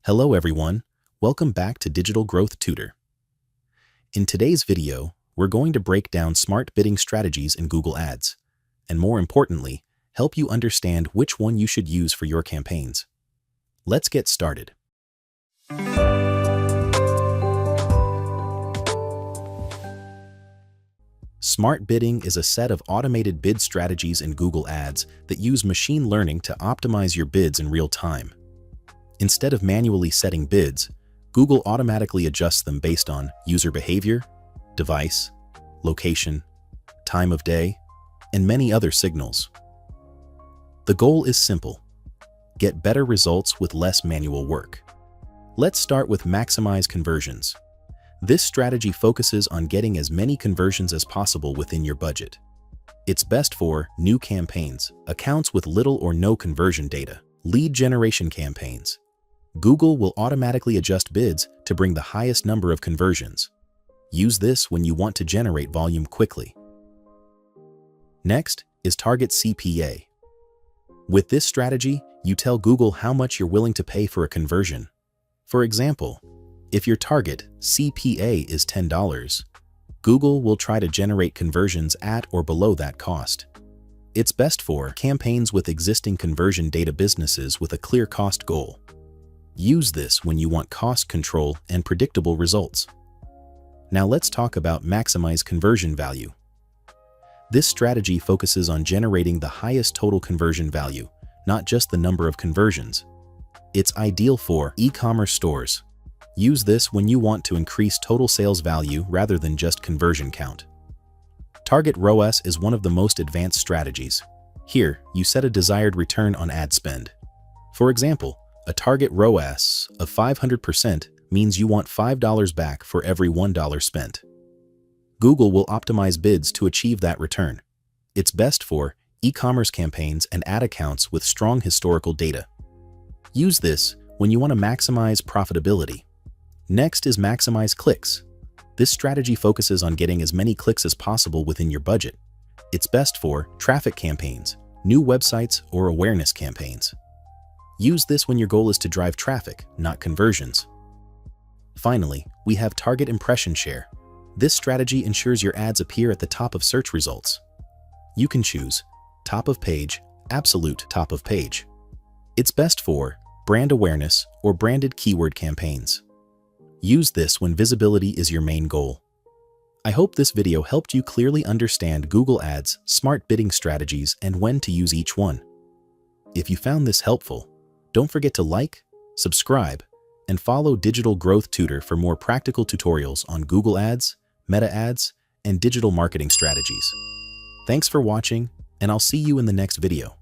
Hello everyone, welcome back to Digital Growth Tutor. In today's video, we're going to break down smart bidding strategies in Google Ads, and more importantly, help you understand which one you should use for your campaigns. Let's get started. Smart bidding is a set of automated bid strategies in Google Ads that use machine learning to optimize your bids in real time. Instead of manually setting bids, Google automatically adjusts them based on user behavior, device, location, time of day, and many other signals. The goal is simple: get better results with less manual work. Let's start with Maximise conversions. This strategy focuses on getting as many conversions as possible within your budget. It's best for new campaigns, accounts with little or no conversion data, lead generation campaigns. Google will automatically adjust bids to bring the highest number of conversions. Use this when you want to generate volume quickly. Next is Target CPA. With this strategy, you tell Google how much you're willing to pay for a conversion. For example, if your target CPA is $10, Google will try to generate conversions at or below that cost. It's best for campaigns with existing conversion data businesses with a clear cost goal. Use this when you want cost control and predictable results. Now let's talk about Maximise conversion value. This strategy focuses on generating the highest total conversion value, not just the number of conversions. It's ideal for e-commerce stores. Use this when you want to increase total sales value rather than just conversion count. Target ROAS is one of the most advanced strategies. Here, you set a desired return on ad spend. For example, a target ROAS of 500% means you want $5 back for every $1 spent. Google will optimize bids to achieve that return. It's best for e-commerce campaigns and ad accounts with strong historical data. Use this when you want to maximize profitability. Next is Maximise clicks. This strategy focuses on getting as many clicks as possible within your budget. It's best for traffic campaigns, new websites, or awareness campaigns. Use this when your goal is to drive traffic, not conversions. Finally, we have Target Impression Share. This strategy ensures your ads appear at the top of search results. You can choose top of page, absolute top of page. It's best for brand awareness or branded keyword campaigns. Use this when visibility is your main goal. I hope this video helped you clearly understand Google Ads, smart bidding strategies, and when to use each one. If you found this helpful, don't forget to like, subscribe, and follow Digital Growth Tutor for more practical tutorials on Google Ads, Meta Ads, and digital marketing strategies. Thanks for watching, and I'll see you in the next video.